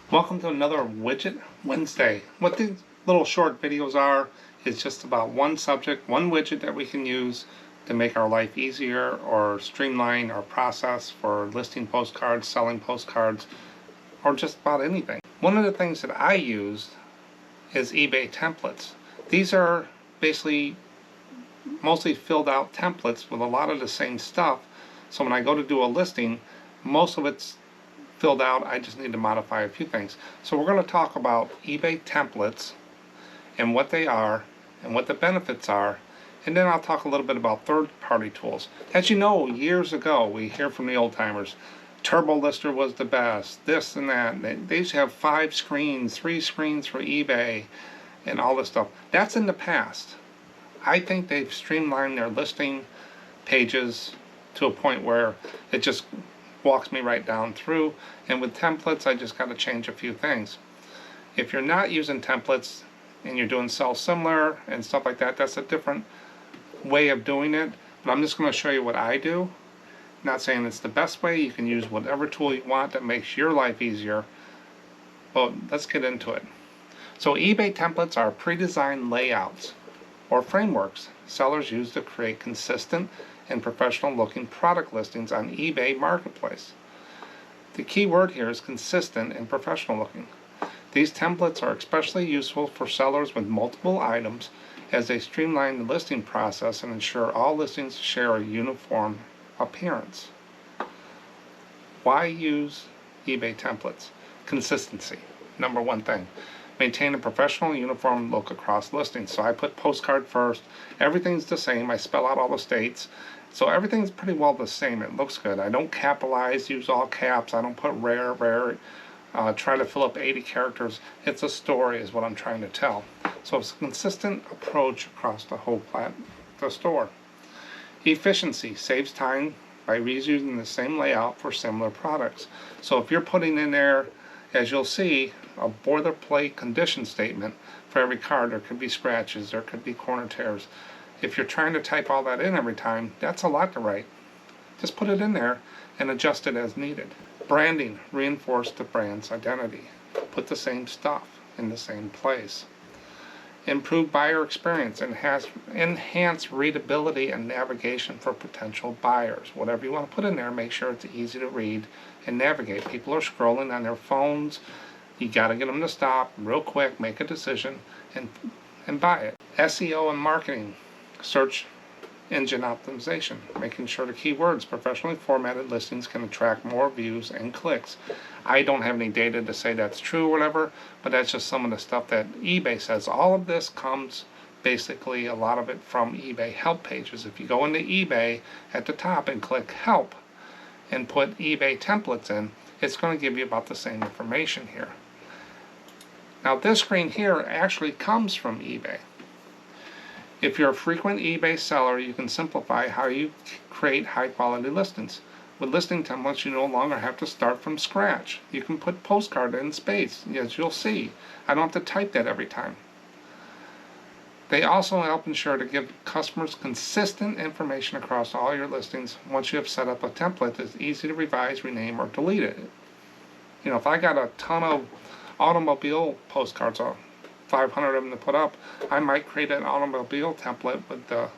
Welcome to another Widget Wednesday. What these little short videos are is just about one subject, one widget that we can use to make our life easier or streamline our process for listing postcards, selling postcards, or just about anything. One of the things that I use is eBay templates. These are basically mostly filled out templates with a lot of the same stuff. So when I go to do a listing, most of it's filled out. I just need to modify a few things. So we're going to talk about eBay templates and what they are and what the benefits are, and then I'll talk a little bit about third-party tools. As you know, years ago we hear from the old timers, Turbo Lister was the best, this and that. They used to have 5 screens, 3 screens for eBay and all this stuff. That's in the past. I think they've streamlined their listing pages to a point where it just walks me right down through, and with templates I just got to change a few things. If you're not using templates and you're doing sell similar and stuff like that, that's a different way of doing it, but I'm just going to show you what I do. Not saying it's the best way. You can use whatever tool you want that makes your life easier, but let's get into it. So eBay templates are pre-designed layouts or frameworks sellers use to create consistent and professional looking product listings on eBay Marketplace. The key word here is consistent and professional looking. These templates are especially useful for sellers with multiple items as they streamline the listing process and ensure all listings share a uniform appearance. Why use eBay templates? Consistency. Number one thing. Maintain a professional uniform look across listings. So I put postcard first. Everything's the same. I spell out all the states. So everything's pretty well the same. It looks good. I don't capitalize, use all caps. I don't put rare, try to fill up 80 characters. It's a story is what I'm trying to tell. So it's a consistent approach across the whole the store. Efficiency saves time by reusing the same layout for similar products. So if you're putting in there, as you'll see, a boilerplate condition statement for every card, there could be scratches, there could be corner tears. If you're trying to type all that in every time, that's a lot to write. Just put it in there and adjust it as needed. Branding, reinforce the brand's identity. Put the same stuff in the same place. Improve buyer experience, enhance readability and navigation for potential buyers. Whatever you want to put in there, make sure it's easy to read and navigate. People are scrolling on their phones. You got to get them to stop real quick, make a decision, and buy it. SEO and marketing, search engine optimization, making sure the keywords professionally formatted listings can attract more views and clicks. I don't have any data to say that's true or whatever, but that's just some of the stuff that eBay says. All of this comes basically, a lot of it, from eBay help pages. If you go into eBay at the top and click help and put eBay templates in, it's going to give you about the same information here. Now this screen here actually comes from eBay. If you're a frequent eBay seller, you can simplify how you create high-quality listings. With listing templates, you no longer have to start from scratch. You can put postcard in space, as you'll see. I don't have to type that every time. They also help ensure to give customers consistent information across all your listings. Once you have set up a template, it's easy to revise, rename, or delete it. You know, if I got a ton of automobile postcards, 500 of them to put up, I might create an automobile template with the,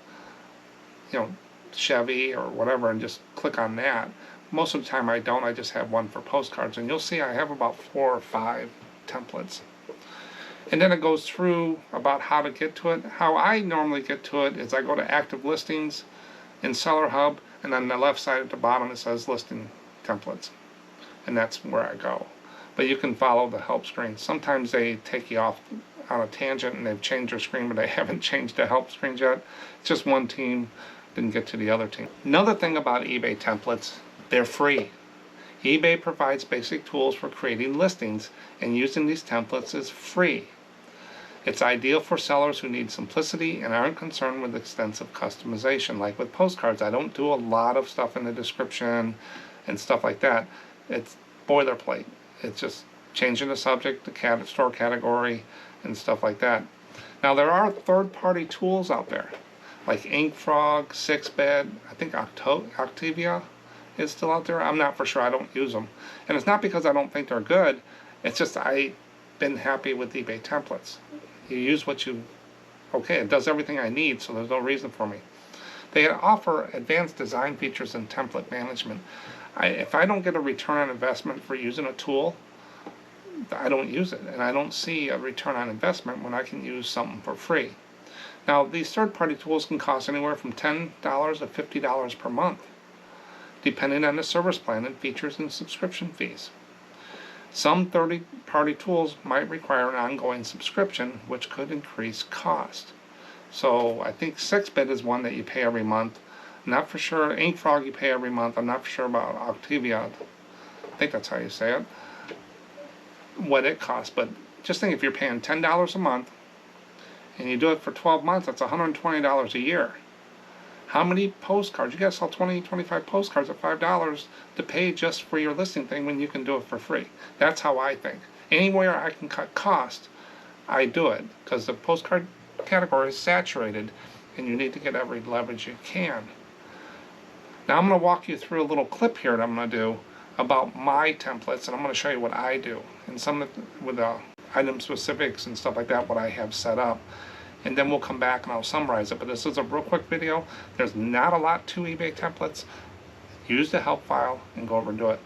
Chevy or whatever, and just click on that. Most of the time I don't. I just have one for postcards, and you'll see I have about 4 or 5 templates. And then it goes through about how to get to it. How I normally get to it is I go to active listings in Seller Hub, and on the left side at the bottom it says listing templates, and that's where I go. But you can follow the help screen. Sometimes they take you off on a tangent and they've changed their screen, but they haven't changed the help screens yet. It's just one team didn't get to the other team. Another thing about eBay templates, they're free. eBay provides basic tools for creating listings, and using these templates is free. It's ideal for sellers who need simplicity and aren't concerned with extensive customization. Like with postcards, I don't do a lot of stuff in the description and stuff like that. It's boilerplate. It's just changing the subject, the store category, and stuff like that. Now there are third-party tools out there, like InkFrog, 6bed, I think Octavia is still out there. I'm not for sure. I don't use them. And it's not because I don't think they're good. It's just I've been happy with eBay templates. You use what you, okay, it does everything I need, so there's no reason for me. They offer advanced design features and template management. If I don't get a return on investment for using a tool, I don't use it, and I don't see a return on investment when I can use something for free. Now, these third-party tools can cost anywhere from $10 to $50 per month, depending on the service plan and features and subscription fees. Some third-party tools might require an ongoing subscription, which could increase cost. So I think 6-bit is one that you pay every month. I'm not for sure. InkFrog you pay every month. I'm not for sure about Octavia. I think that's how you say it. What it costs. But just think, if you're paying $10 a month and you do it for 12 months, that's $120 a year. How many postcards? You gotta sell 20, 25 postcards at $5 to pay just for your listing thing when you can do it for free. That's how I think. Anywhere I can cut cost, I do it, because the postcard category is saturated and you need to get every leverage you can. Now I'm going to walk you through a little clip here that I'm going to do about my templates, and I'm going to show you what I do and some of the, with the item specifics and stuff like that, what I have set up. And then we'll come back and I'll summarize it. But this is a real quick video. There's not a lot to eBay templates. Use the help file and go over and do it.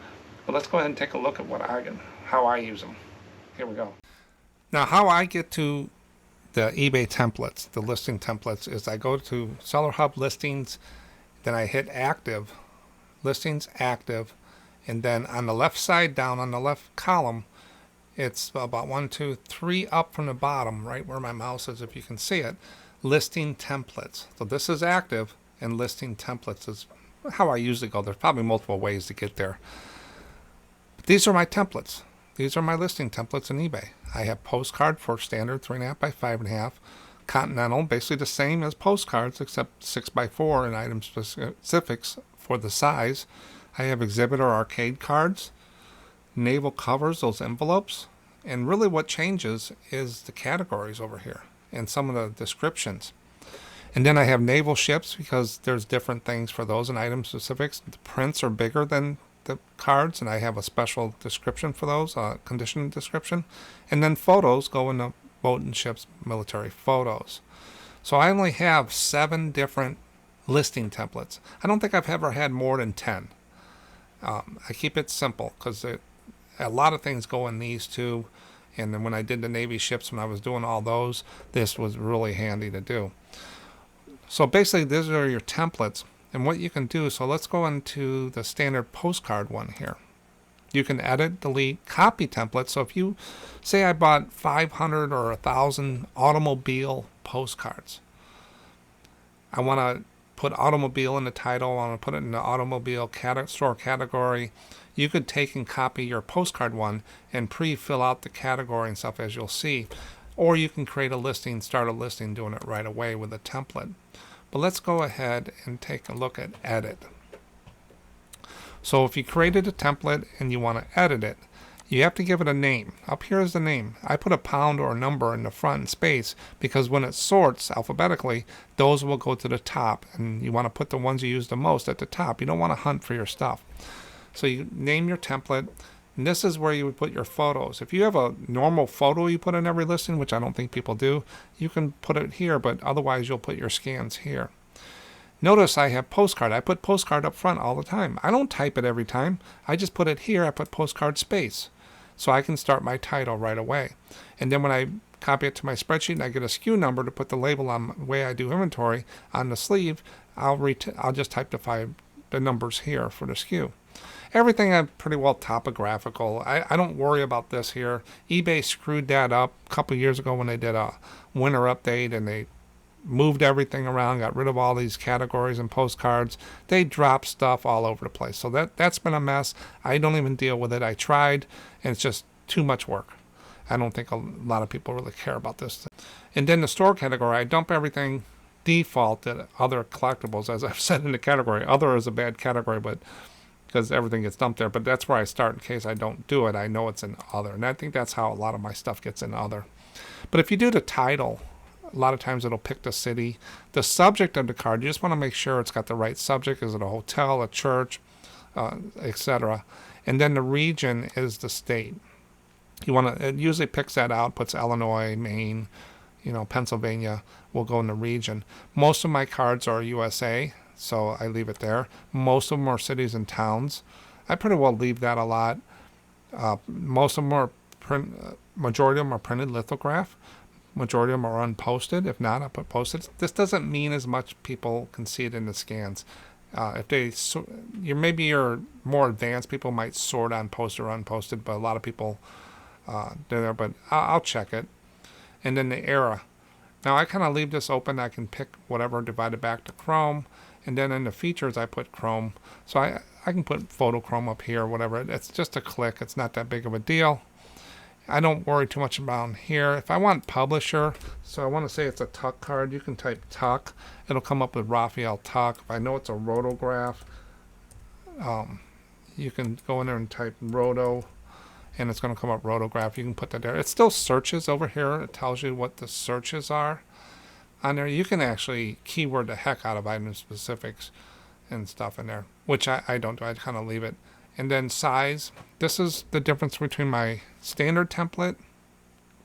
But let's go ahead and take a look at how I use them. Here we go. Now, how I get to the eBay templates, the listing templates, is I go to Seller Hub Listings, then I hit Active, Listings Active, and then on the left side down on the left column, it's about 1, 2, 3 up from the bottom, right where my mouse is, if you can see it, Listing Templates. So this is active, and Listing Templates is how I usually go. There's probably multiple ways to get there. But these are my templates. These are my listing templates in eBay. I have Postcard for standard 3.5 by 5.5. Continental, basically the same as Postcards, except 6 by 4 and item specifics for the size. I have exhibit or arcade cards. Naval covers, those envelopes, and really what changes is the categories over here and some of the descriptions. And then I have naval ships, because there's different things for those and item specifics. The prints are bigger than the cards, and I have a special description for those, condition description. And then photos go in the boat and ships military photos. So I only have 7 different listing templates. I don't think I've ever had more than 10. I keep it simple because a lot of things go in these two, and then when I did the Navy ships, when I was doing all those, this was really handy to do. So basically these are your templates and what you can do. So let's go into the standard postcard one here. You can edit, delete, copy templates. So if you say I bought 500 or 1,000 automobile postcards, I want to put automobile in the title, I want to put it in the automobile store category. You could take and copy your postcard one and pre-fill out the category and stuff, as you'll see. Or you can create a listing, start a listing doing it right away with a template. But let's go ahead and take a look at edit. So if you created a template and you want to edit it, you have to give it a name. Up here is the name. I put a pound or a number in the front in space because when it sorts alphabetically, those will go to the top, and you want to put the ones you use the most at the top. You don't want to hunt for your stuff. So you name your template, and this is where you would put your photos. If you have a normal photo you put in every listing, which I don't think people do, you can put it here, but otherwise you'll put your scans here. Notice I have postcard. I put postcard up front all the time. I don't type it every time. I just put it here. I put postcard space. So I can start my title right away. And then when I copy it to my spreadsheet and I get a SKU number to put the label on the way I do inventory on the sleeve, I'll just type the numbers here for the SKU. Everything I'm pretty well topographical. I don't worry about this here. eBay screwed that up a couple years ago when they did a winter update and they moved everything around, got rid of all these categories and postcards. They dropped stuff all over the place. So that's been a mess. I don't even deal with it. I tried, and it's just too much work. I don't think a lot of people really care about this. And then the store category, I dump everything default at other collectibles, as I've said in the category. Other is a bad category, but because everything gets dumped there. But that's where I start in case I don't do it. I know it's in other. And I think that's how a lot of my stuff gets in other. But if you do the title, a lot of times it'll pick the city. The subject of the card, you just want to make sure it's got the right subject. Is it a hotel, a church, etc.? And then the region is the state. It usually picks that out, puts Illinois, Maine, Pennsylvania will go in the region. Most of my cards are USA, so I leave it there. Most of them are cities and towns. I pretty well leave that a lot. Most of them are majority of them are printed lithograph. Majority of them are unposted. If not, I put posted. This doesn't mean as much people can see it in the scans. Maybe your more advanced people might sort on posted or unposted, but a lot of people do there. But I'll check it. And then the era. Now I kind of leave this open. I can pick whatever, divide it back to Chrome, and then in the features I put Chrome. So I can put Photochrome up here, whatever. It's just a click. It's not that big of a deal. I don't worry too much about here. If I want publisher, so I want to say it's a Tuck card, you can type Tuck. It'll come up with Raphael Tuck. If I know it's a rotograph, you can go in there and type roto, and it's going to come up rotograph. You can put that there. It still searches over here. It tells you what the searches are on there. You can actually keyword the heck out of item specifics and stuff in there, which I don't do. I kind of leave it. And then size. This is the difference between my standard template,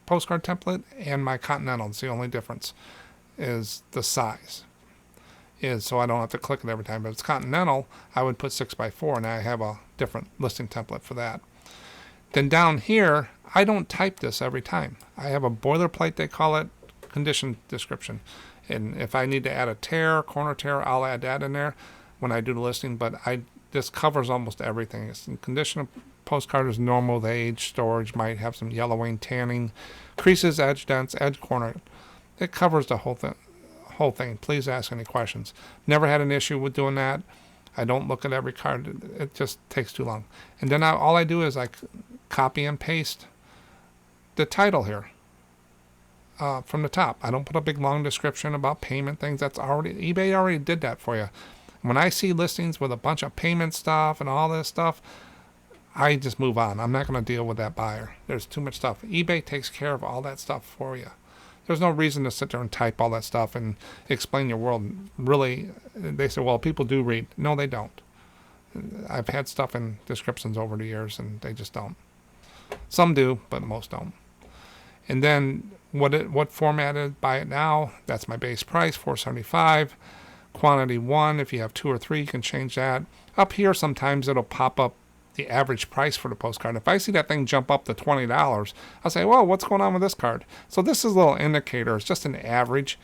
postcard template, and my Continental. It's the only difference is the size. So I don't have to click it every time. But if it's Continental, I would put 6x4, and I have a different listing template for that. Then down here, I don't type this every time. I have a boilerplate, they call it, condition description. And if I need to add a tear, corner tear, I'll add that in there when I do the listing. But this covers almost everything. It's in condition of postcard is normal. The age, storage might have some yellowing, tanning, creases, edge dents, edge corner. It covers the whole thing. Please ask any questions. Never had an issue with doing that. I don't look at every card. It just takes too long. And then all I do is I copy and paste the title here from the top. I don't put a big long description about payment things. eBay already did that for you. When I see listings with a bunch of payment stuff and all this stuff, I just move on. I'm not going to deal with that buyer. There's too much stuff. eBay takes care of all that stuff for you. There's no reason to sit there and type all that stuff and explain your world. Really, they say, well, people do read. No, they don't. I've had stuff in descriptions over the years, and they just don't. Some do, but most don't. And then what formatted, buy it now. That's my base price, $4.75. Quantity 1, if you have 2 or 3, you can change that. Up here, sometimes it'll pop up the average price for the postcard. If I see that thing jump up to $20, I'll say, well, what's going on with this card? So this is a little indicator. It's just an average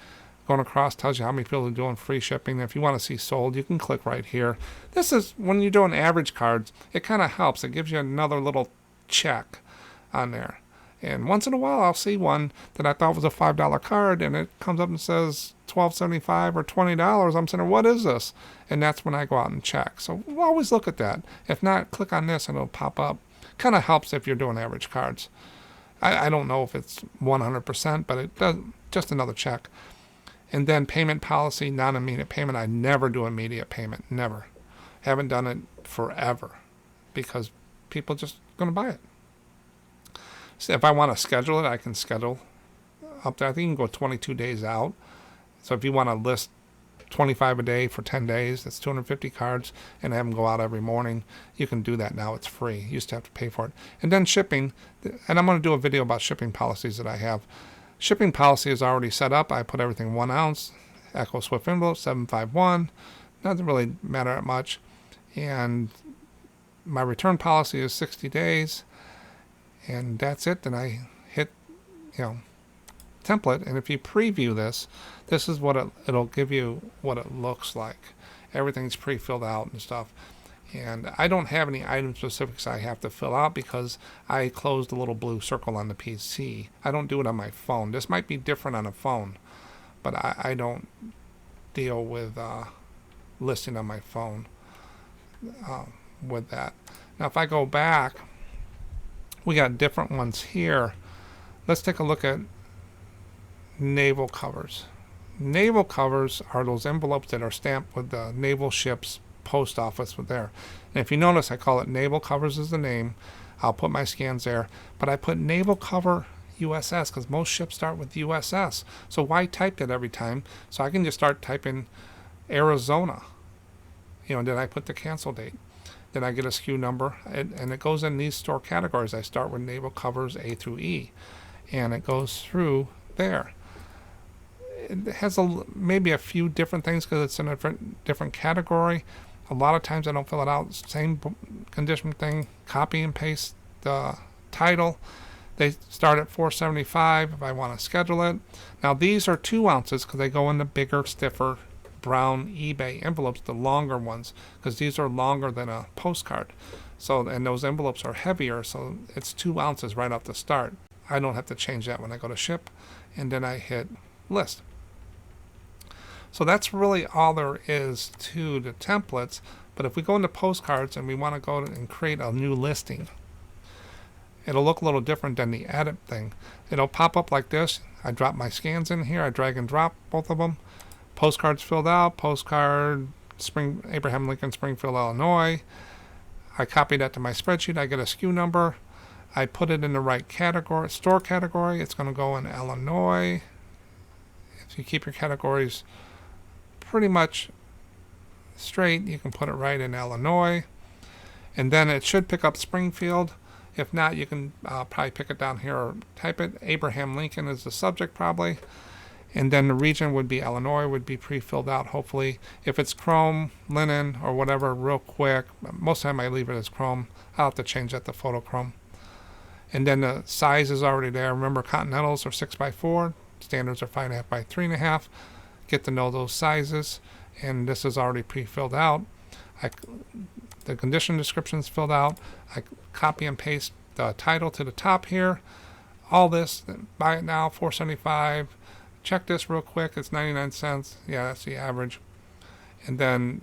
going across, tells you how many people are doing free shipping. If you want to see sold, you can click right here. This is, when you're doing average cards, it kind of helps. It gives you another little check on there. And once in a while, I'll see one that I thought was a $5 card, and it comes up and says $12.75 or $20. I'm saying, what is this? And that's when I go out and check. So we'll always look at that. If not, click on this and it'll pop up. Kind of helps if you're doing average cards. I don't know if it's 100%, but it does. Just another check. And then payment policy, non-immediate payment. I never do immediate payment. Never. Haven't done it forever because people just going to buy it. So if I want to schedule it, I can schedule up there. I think you can go 22 days out. So if you want to list 25 a day for 10 days, that's 250 cards, and have them go out every morning, you can do that now. It's free. You used to have to pay for it. And then shipping, and I'm going to do a video about shipping policies that I have. Shipping policy is already set up. I put everything 1 ounce, Echo Swift envelope, 751. Doesn't really matter that much. And my return policy is 60 days. And that's it. Then I hit, template. And if you preview this, this is what it'll give you what it looks like. Everything's pre-filled out and stuff. And I don't have any item specifics I have to fill out because I closed the little blue circle on the PC. I don't do it on my phone. This might be different on a phone, but I don't deal with listing on my phone with that. Now, if I go back, we got different ones here. Let's take a look at naval covers. Naval covers are those envelopes that are stamped with the naval ship's post office with there. And if you notice, I call it naval covers is the name. I'll put my scans there. But I put naval cover USS because most ships start with USS. So why type that every time? So I can just start typing Arizona. And then I put the cancel date. Then I get a SKU number, and it goes in these store categories. I start with naval covers A through E, and it goes through there. It has maybe a few different things because it's in a different category. A lot of times I don't fill it out. Same condition thing. Copy and paste the title. They start at $4.75 if I want to schedule it. Now these are 2 ounces because they go in the bigger, stiffer brown eBay envelopes, the longer ones, because these are longer than a postcard. So, and those envelopes are heavier, so it's 2 ounces right off the start. I don't have to change that when I go to ship, and then I hit list. So that's really all there is to the templates. But if we go into postcards and we want to go and create a new listing, it'll look a little different than the edit thing. It'll pop up like this. I drop my scans in here. I drag and drop both of them. Postcards filled out. Postcard Abraham Lincoln, Springfield, Illinois. I copy that to my spreadsheet. I get a SKU number. I put it in the right category, store category. It's going to go in Illinois. If you keep your categories pretty much straight, you can put it right in Illinois, and then it should pick up Springfield. If not, you can probably pick it down here or type it. Abraham Lincoln is the subject probably, and then the region would be Illinois, would be pre-filled out hopefully. If it's chrome, linen, or whatever, real quick, most of the time I leave it as chrome. I'll have to change that to photochrome. And then the size is already there. Remember, Continentals are 6x4, standards are 5.5 by 3.5. Get to know those sizes, and this is already pre-filled out. The condition description is filled out. I copy and paste the title to the top here. All this, buy it now, $4.75. Check this real quick, it's 99 cents. Yeah, that's the average. And then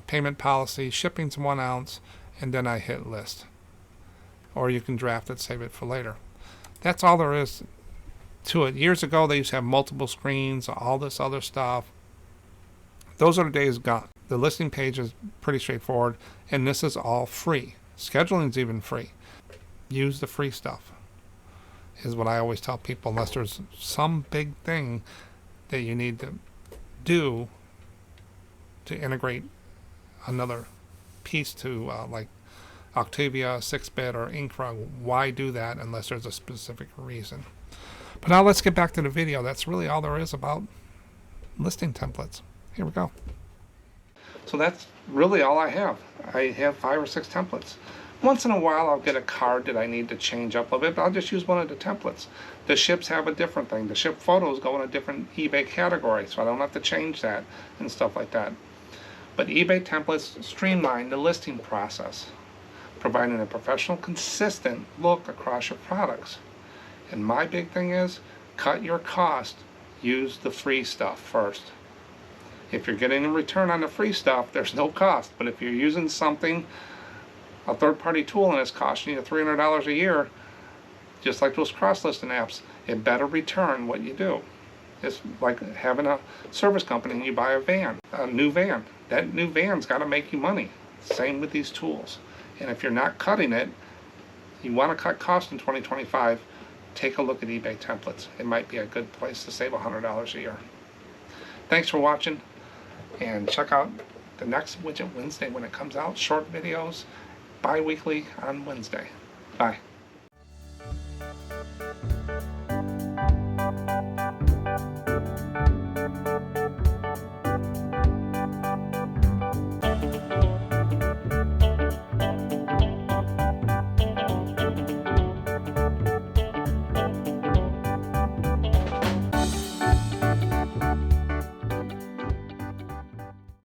payment policy, shipping's 1 ounce, and then I hit list. Or you can draft it, save it for later. That's all there is to it. Years ago, they used to have multiple screens, all this other stuff. Those are the days gone. The listing page is pretty straightforward, and this is all free. Scheduling's even free. Use the free stuff, is what I always tell people, unless there's some big thing that you need to do to integrate another piece to, like Octavia, 6-bit, or Incra. Why do that unless there's a specific reason? But now let's get back to the video. That's really all there is about listing templates. Here we go. So that's really all I have. I have 5 or 6 templates. Once in a while I'll get a card that I need to change up a bit, but I'll just use one of the templates. The ships have a different thing. The ship photos go in a different eBay category, so I don't have to change that and stuff like that. But eBay templates streamline the listing process, providing a professional, consistent look across your products. And my big thing is, cut your cost. Use the free stuff first. If you're getting a return on the free stuff, there's no cost. But if you're using something, a third-party tool, and it's costing you $300 a year, just like those cross-listing apps, it better return what you do. It's like having a service company and you buy a new van. That new van's got to make you money. Same with these tools. And if you're not cutting it, you want to cut costs in 2025, take a look at eBay templates. It might be a good place to save $100 a year. Thanks for watching, and check out the next Widget Wednesday when it comes out. Short videos, bi-weekly on Wednesday. Bye.